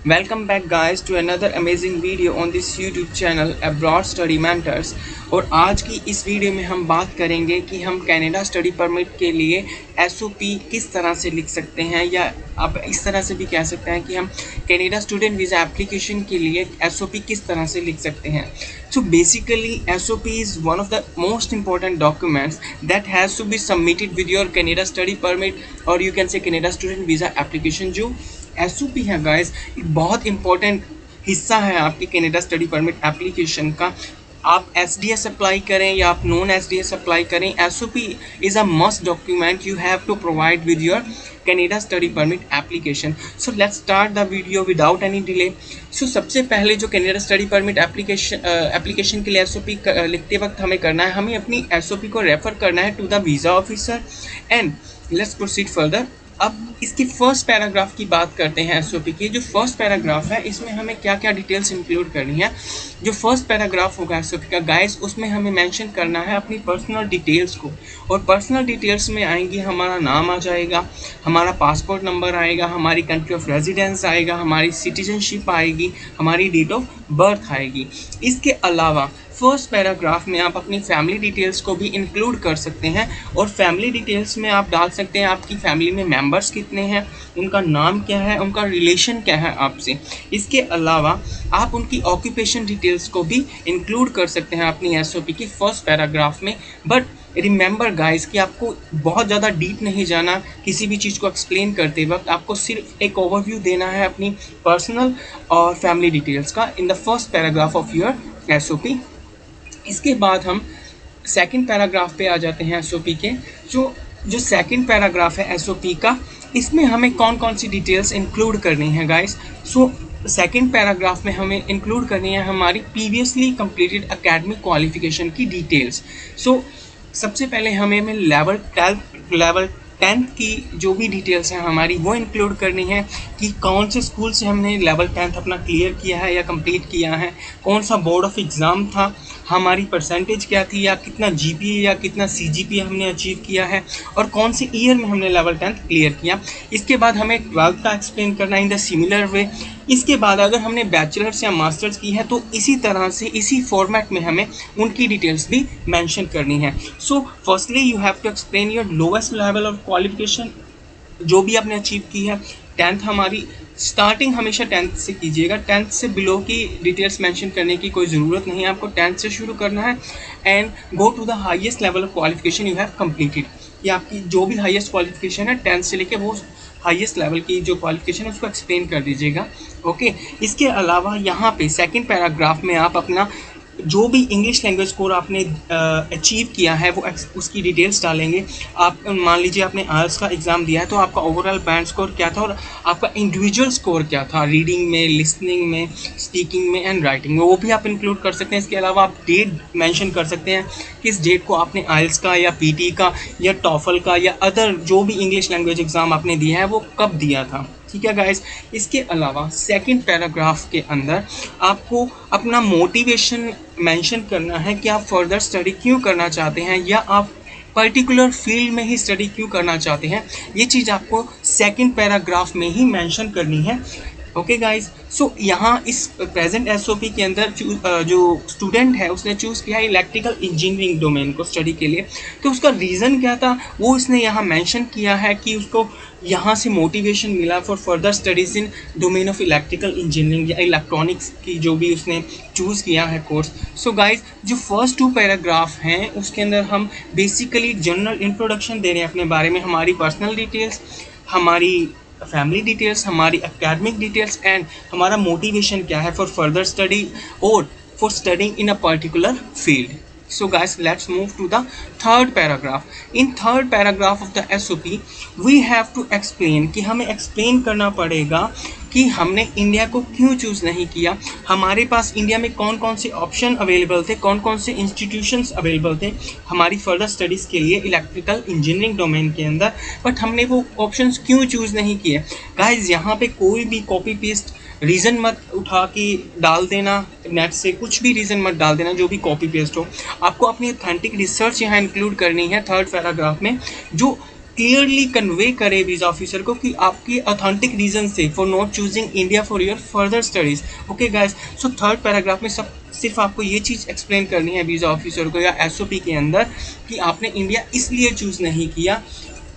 Welcome back guys to another amazing video on this YouTube channel Abroad Study Mentors। और आज की इस video में हम बात करेंगे कि हम कनाडा स्टडी परमिट के लिए SOP किस तरह से लिख सकते हैं, या आप इस तरह से भी कह सकते हैं कि हम कनाडा स्टूडेंट वीज़ा एप्लीकेशन के लिए SOP किस तरह से लिख सकते हैं। So basically SOP is one of the most important documents that has to be submitted with your Canada study permit or you can say Canada student visa application। जो SOP है गाइस, एक बहुत इंपॉर्टेंट हिस्सा है आपकी Canada study permit application का। आप SDS apply करें या आप नॉन SDS अप्लाई करें, SOP is a must document you have to provide with your Canada study permit application. So let's start the video without any delay. So सबसे पहले जो Canada study permit application के लिए SOP लिखते वक्त हमें करना है, हमें अपनी SOP को रेफ़र करना है to the visa officer and let's proceed further. अब इसकी फर्स्ट पैराग्राफ की बात करते हैं SOP की। जो फर्स्ट पैराग्राफ है इसमें हमें क्या क्या डिटेल्स इंक्लूड करनी है। जो फर्स्ट पैराग्राफ होगा SOP का गाइस, उसमें हमें मेंशन करना है अपनी पर्सनल डिटेल्स को। और पर्सनल डिटेल्स में आएंगी, हमारा नाम आ जाएगा, हमारा पासपोर्ट नंबर आएगा, हमारी कंट्री ऑफ रेजिडेंस आएगा, हमारी सिटीजनशिप आएगी, हमारी डेट ऑफ बर्थ आएगी। इसके अलावा फर्स्ट पैराग्राफ में आप अपनी फैमिली डिटेल्स को भी इंक्लूड कर सकते हैं। और फैमिली डिटेल्स में आप डाल सकते हैं आपकी फैमिली में मेंबर्स कितने हैं, उनका नाम क्या है, उनका रिलेशन क्या है आपसे। इसके अलावा आप उनकी ऑक्यूपेशन डिटेल्स को भी इंक्लूड कर सकते हैं अपनी SOP की फर्स्ट पैराग्राफ में। बट रिमेंबर गाइस कि आपको बहुत ज़्यादा डीप नहीं जाना किसी भी चीज़ को एक्सप्लेन करते वक्त। आपको सिर्फ एक ओवरव्यू देना है अपनी पर्सनल और फैमिली डिटेल्स का in the first paragraph of your SOP। इसके बाद हम सेकंड पैराग्राफ पे आ जाते हैं SOP के। जो सेकंड पैराग्राफ है SOP का, इसमें हमें कौन कौन सी डिटेल्स इंक्लूड करनी है गाइस। सेकंड पैराग्राफ में हमें इंक्लूड करनी है हमारी प्रीवियसली कंप्लीटेड एकेडमिक क्वालिफिकेशन की डिटेल्स। सबसे पहले हमें लेवल 10th की जो भी डिटेल्स हैं हमारी, वो इंक्लूड करनी है कि कौन से स्कूल से हमने लेवल 10th अपना क्लियर किया है या कंप्लीट किया है, कौन सा बोर्ड ऑफ एग्ज़ाम था, हमारी परसेंटेज क्या थी, या कितना GPA या कितना CGPA हमने अचीव किया है, और कौन से ईयर में हमने लेवल 10th क्लियर किया। इसके बाद हमें 12th का एक्सप्लेन करना इन द सिमिलर वे। इसके बाद अगर हमने बैचलर्स या मास्टर्स की है तो इसी तरह से इसी फॉर्मेट में हमें उनकी डिटेल्स भी मेंशन करनी है। Firstly you have to explain your lowest level of qualification, जो भी आपने अचीव की है। 10th हमारी स्टार्टिंग हमेशा 10th से कीजिएगा, 10th से बिलो की डिटेल्स मेंशन करने की कोई ज़रूरत नहीं है, आपको 10th से शुरू करना है। And go to the highest level of qualification you have completed, कि आपकी जो भी हाईएस्ट क्वालिफिकेशन है 10th से लेके वो हाईएस्ट लेवल की जो क्वालिफिकेशन है उसको एक्सप्लेन कर दीजिएगा। ओके, इसके अलावा यहाँ पे सेकंड पैराग्राफ में आप अपना जो भी इंग्लिश लैंग्वेज स्कोर आपने अचीव किया है वो उसकी डिटेल्स डालेंगे। आप मान लीजिए आपने IELTS का एग्ज़ाम दिया है तो आपका ओवरऑल बैंड स्कोर क्या था और आपका इंडिविजुअल स्कोर क्या था, रीडिंग में, लिसनिंग में, स्पीकिंग में एंड राइटिंग में, वो भी आप इंक्लूड कर सकते हैं। इसके अलावा आप डेट मेंशन कर सकते हैं, किस डेट को आपने IELTS का या PT का या TOEFL का या अदर जो भी इंग्लिश लैंग्वेज एग्ज़ाम आपने दिया है वो कब दिया था। ठीक है गाइस। इसके अलावा सेकंड पैराग्राफ के अंदर आपको अपना मोटिवेशन मेंशन करना है कि आप फर्दर स्टडी क्यों करना चाहते हैं या आप पर्टिकुलर फील्ड में ही स्टडी क्यों करना चाहते हैं। ये चीज़ आपको सेकंड पैराग्राफ में ही मेंशन करनी है। ओके गाइज, यहाँ इस प्रेजेंट SOP के अंदर जो स्टूडेंट है उसने चूज़ किया है इलेक्ट्रिकल इंजीनियरिंग डोमेन को स्टडी के लिए। तो उसका रीज़न क्या था वो इसने यहाँ मेंशन किया है कि उसको यहाँ से मोटिवेशन मिला for further studies in domain of electrical engineering या इलेक्ट्रॉनिक्स की जो भी उसने चूज़ किया है कोर्स। गाइज, जो फर्स्ट 2 पैराग्राफ हैं उसके अंदर हम बेसिकली जनरल इंट्रोडक्शन दे रहे हैं अपने बारे में, हमारी पर्सनल डिटेल्स, हमारी फैमिली डिटेल्स, हमारी एकेडमिक डिटेल्स एंड हमारा मोटिवेशन क्या है फॉर फर्दर स्टडी और for studying in a particular field. So guys, let's move to the third paragraph. In third paragraph of the SOP, we have to explain कि हमें explain करना पड़ेगा कि हमने इंडिया को क्यों चूज़ नहीं किया, हमारे पास इंडिया में कौन कौन से ऑप्शन अवेलेबल थे, कौन कौन से इंस्टीट्यूशंस अवेलेबल थे हमारी फर्दर स्टडीज़ के लिए इलेक्ट्रिकल इंजीनियरिंग डोमेन के अंदर, बट हमने वो ऑप्शंस क्यों चूज़ नहीं किए। गाइज, यहाँ पे कोई भी कॉपी पेस्ट रीज़न मत उठा के डाल देना, नेट से कुछ भी रीज़न मत डाल देना जो भी कॉपी पेस्ट हो। आपको अपनी ऑथेंटिक रिसर्च यहाँ इंक्लूड करनी है थर्ड पैराग्राफ में, जो क्लियरली कन्वे करे वीज़ा ऑफिसर को कि आपकी ऑथेंटिक रीजन से for not choosing India for your further studies. Okay guys, so third paragraph में सिर्फ आपको ये चीज़ एक्सप्लेन करनी है वीज़ा ऑफिसर को या एसओपी के अंदर कि आपने इंडिया इसलिए चूज़ नहीं किया,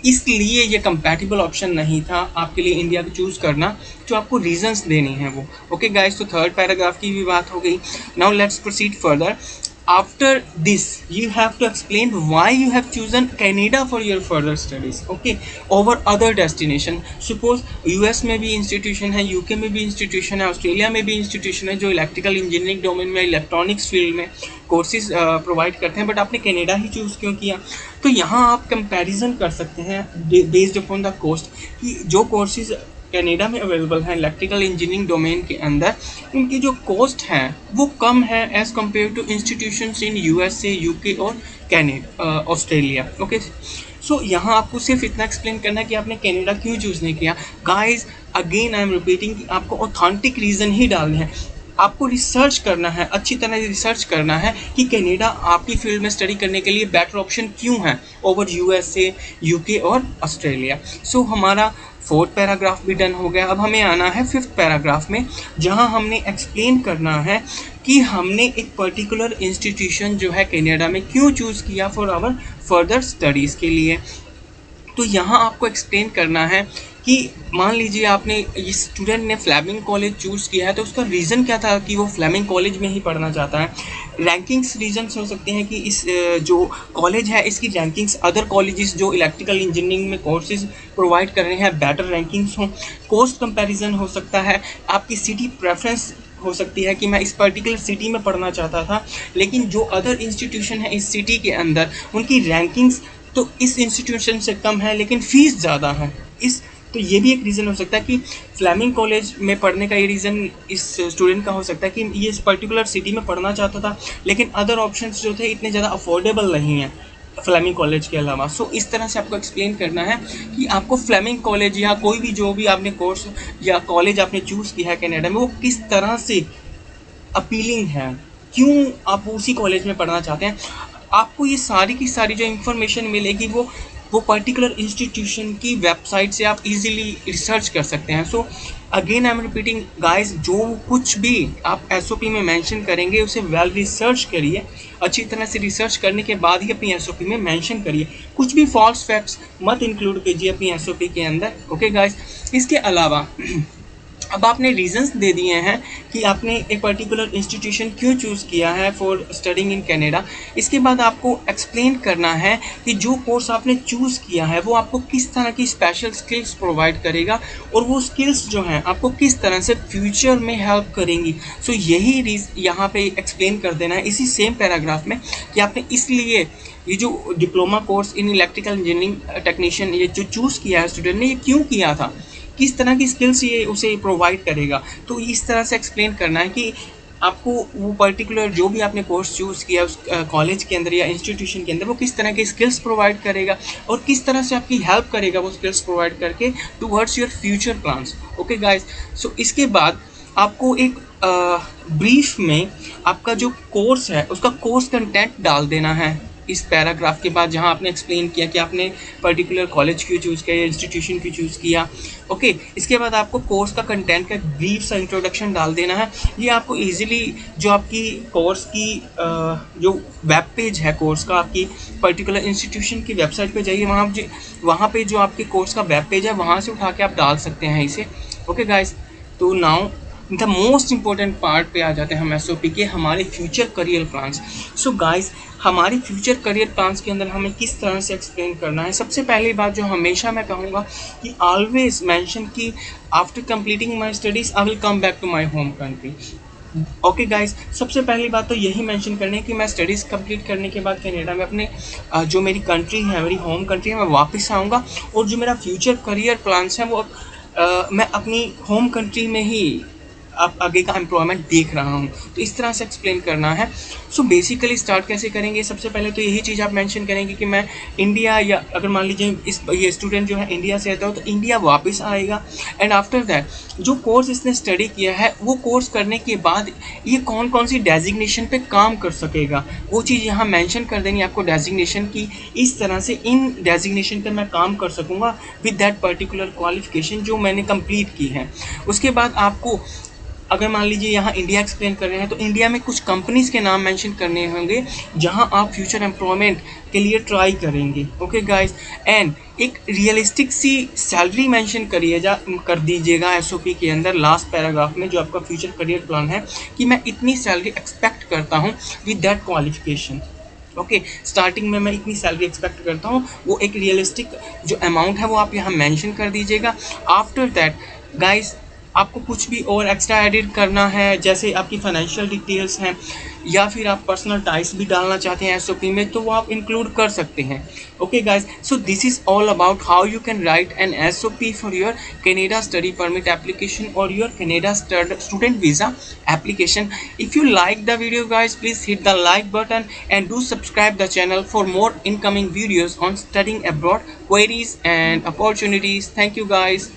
इसलिए ये कंपैटिबल ऑप्शन नहीं था आपके लिए इंडिया को चूज़ करना, जो आपको रीजंस देनी है वो। ओके गाइस, तो थर्ड पैराग्राफ की भी बात हो गई। Now let's proceed further. After this you have to explain why you have chosen Canada for your further studies, okay, over other destination. Suppose US में भी इंस्टीट्यूशन है, UK में भी इंस्टीट्यूशन है, ऑस्ट्रेलिया में भी इंस्टीट्यूशन है जो इलेक्ट्रिकल इंजीनियरिंग डोमेन में, इलेक्ट्रॉनिक्स फील्ड में कोर्सेज प्रोवाइड करते हैं, बट आपने कनाडा ही चूज़ क्यों किया? तो यहाँ आप कंपैरिजन कर सकते हैं बेस्ड अपॉन द कॉस्ट कि जो कोर्सेज कनाडा में अवेलेबल हैं इलेक्ट्रिकल इंजीनियरिंग डोमेन के अंदर, उनकी जो कॉस्ट है वो कम है as compare to institutions in USA, UK और कनाडा, ऑस्ट्रेलिया। ओके, सो यहाँ आपको सिर्फ इतना एक्सप्लेन करना है कि आपने कनाडा क्यों चूज़ नहीं किया। Guys again I am repeating कि आपको ऑथेंटिक रीज़न ही डालने हैं, आपको रिसर्च करना है, अच्छी तरह से रिसर्च करना है कि कनाडा आपकी फील्ड में स्टडी करने के लिए बेटर ऑप्शन क्यों है ओवर यूएसए, यूके और ऑस्ट्रेलिया। सो हमारा फोर्थ पैराग्राफ भी डन हो गया। अब हमें आना है फिफ्थ पैराग्राफ में, जहां हमने एक्सप्लेन करना है कि हमने एक पर्टिकुलर इंस्टीट्यूशन जो है कनाडा में क्यों चूज़ किया फॉर आवर फर्दर स्टडीज़ के लिए। तो यहाँ आपको एक्सप्लेन करना है कि मान लीजिए आपने इस स्टूडेंट ने फ्लेमिंग कॉलेज चूज़ किया है, तो उसका रीज़न क्या था कि वो फ्लेमिंग कॉलेज में ही पढ़ना चाहता है। रैंकिंग्स रीजन्स हो सकते हैं कि इस जो कॉलेज है इसकी रैंकिंग्स अदर कॉलेजेस जो इलेक्ट्रिकल इंजीनियरिंग में कोर्सेज प्रोवाइड कर रहे हैं बेटर रैंकिंग्स हों। कॉस्ट कंपैरिजन हो सकता है, आपकी सिटी प्रेफरेंस हो सकती है कि मैं इस पर्टिकुलर सिटी में पढ़ना चाहता था, लेकिन जो अदर इंस्टीट्यूशन है इस सिटी के अंदर उनकी रैंकिंग्स तो इस इंस्टीट्यूशन से कम है लेकिन फ़ीस ज़्यादा है। तो ये भी एक रीज़न हो सकता है कि फ्लेमिंग कॉलेज में पढ़ने का ये रीज़न इस स्टूडेंट का हो सकता है कि ये इस पर्टिकुलर सिटी में पढ़ना चाहता था, लेकिन अदर ऑप्शंस जो थे इतने ज़्यादा अफोर्डेबल नहीं हैं फ्लेमिंग कॉलेज के अलावा। सो इस तरह से आपको एक्सप्लेन करना है कि आपको फ्लेमिंग कॉलेज या कोई भी जो भी आपने कोर्स या कॉलेज आपने चूज़ किया है कनाडा में वो किस तरह से अपीलिंग है, क्यों आप उसी कॉलेज में पढ़ना चाहते हैं। आपको ये सारी की सारी जो इन्फॉर्मेशन मिलेगी वो पर्टिकुलर इंस्टीट्यूशन की वेबसाइट से आप इजीली रिसर्च कर सकते हैं। So again I am repeating guys, जो कुछ भी आप एसओपी में मेंशन करेंगे उसे वेल रिसर्च करिए, अच्छी तरह से रिसर्च करने के बाद ही अपनी एसओपी में मेंशन करिए। कुछ भी फॉल्स फैक्ट्स मत इंक्लूड कीजिए अपनी एसओपी के अंदर। ओके गाइस, इसके अलावा अब आपने रीजंस दे दिए हैं कि आपने एक पर्टिकुलर इंस्टीट्यूशन क्यों चूज़ किया है फॉर स्टडिंग इन कनाडा। इसके बाद आपको एक्सप्लेन करना है कि जो कोर्स आपने चूज़ किया है वो आपको किस तरह की स्पेशल स्किल्स प्रोवाइड करेगा और वो स्किल्स जो हैं आपको किस तरह से फ्यूचर में हेल्प करेंगी। सो यही यहाँ पे एक्सप्लेन कर देना है इसी सेम पैराग्राफ में कि आपने इसलिए ये जो diploma course in electrical engineering technician ये जो चूज़ किया है स्टूडेंट ने, ये क्यों किया था, किस तरह की स्किल्स ये उसे प्रोवाइड करेगा। तो इस तरह से एक्सप्लेन करना है कि आपको वो पर्टिकुलर जो भी आपने कोर्स चूज़ किया उस कॉलेज के अंदर या इंस्टीट्यूशन के अंदर वो किस तरह के स्किल्स प्रोवाइड करेगा और किस तरह से आपकी हेल्प करेगा वो स्किल्स प्रोवाइड करके towards your future plans. Okay guys, so इसके बाद आपको एक ब्रीफ में आपका जो कोर्स है उसका कोर्स कंटेंट डाल देना है इस पैराग्राफ के बाद, जहां आपने एक्सप्लेन किया कि आपने पर्टिकुलर कॉलेज क्यों चूज़ किया या इंस्टीट्यूशन क्यों चूज़ किया। ओके, इसके बाद आपको कोर्स का कंटेंट का ब्रीफ सा इंट्रोडक्शन डाल देना है। ये आपको इजीली जो आपकी कोर्स की जो वेब पेज है कोर्स का, आपकी पर्टिकुलर इंस्टीट्यूशन की वेबसाइट पे जाइए, वहाँ पे जो आपके कोर्स का वेब पेज है वहाँ से उठा के आप डाल सकते हैं इसे। ओके गाइस, तो now the most important part पे आ जाते हैं हम एसओपी के, हमारे future career plans. So guys, हमारी फ्यूचर करियर प्लान्स के अंदर हमें किस तरह से एक्सप्लेन करना है। सबसे पहली बात जो हमेशा मैं कहूँगा कि ऑलवेज मेंशन कि after completing my studies I will come back to my home country. Okay guys, सबसे पहली बात तो यही मेंशन करनी है कि मैं स्टडीज़ कंप्लीट करने के बाद कनाडा में अपने जो मेरी कंट्री है, मेरी होम कंट्री है, मैं वापस आऊँगा और जो मेरा फ्यूचर करियर प्लान्स हैं वो मैं अपनी होम कंट्री में ही अब आगे का एम्प्लॉयमेंट देख रहा हूँ। तो इस तरह से एक्सप्लेन करना है। सो बेसिकली स्टार्ट कैसे करेंगे, सबसे पहले तो यही चीज़ आप मेंशन करेंगे कि मैं इंडिया, या अगर मान लीजिए ये स्टूडेंट जो है इंडिया से आता हो तो इंडिया वापस आएगा। एंड आफ्टर दैट जो कोर्स इसने स्टडी किया है वो कोर्स करने के बाद ये कौन कौन सी डेजिग्नेशन पे काम कर सकेगा, वो चीज़ यहाँ मेंशन कर देनी आपको डेजिग्नेशन की। इस तरह से इन डेजिग्नेशन पे मैं काम कर सकूँगा विद दैट पर्टिकुलर क्वालिफिकेशन जो मैंने कंप्लीट की है। उसके बाद आपको अगर मान लीजिए यहाँ इंडिया एक्सप्लेन कर रहे हैं तो इंडिया में कुछ कंपनीज़ के नाम मेंशन करने होंगे जहाँ आप फ्यूचर एम्प्लॉयमेंट के लिए ट्राई करेंगे। ओके गाइस, एंड एक रियलिस्टिक सी सैलरी मेंशन कर दीजिएगा एसओपी के अंदर लास्ट पैराग्राफ में, जो आपका फ्यूचर करियर प्लान है कि मैं इतनी सैलरी एक्सपेक्ट करता हूँ with that qualification. Okay, starting में मैं इतनी सैलरी एक्सपेक्ट करता हूँ, वो एक रियलिस्टिक जो अमाउंट है वो आप यहाँ मेंशन कर दीजिएगा। आफ्टर दैट गाइस आपको कुछ भी और एक्स्ट्रा एडिट करना है, जैसे आपकी फाइनेंशियल डिटेल्स हैं या फिर आप पर्सनल टाइप्स भी डालना चाहते हैं एसओपी में, तो वो आप इंक्लूड कर सकते हैं। Okay guys, so this is all about how you can write an SOP for your Canada study permit application और your Canada student visa application. If you like the video guys, please hit the like button and do subscribe the channel for more incoming videos on studying abroad, queries and opportunities. Thank you guys.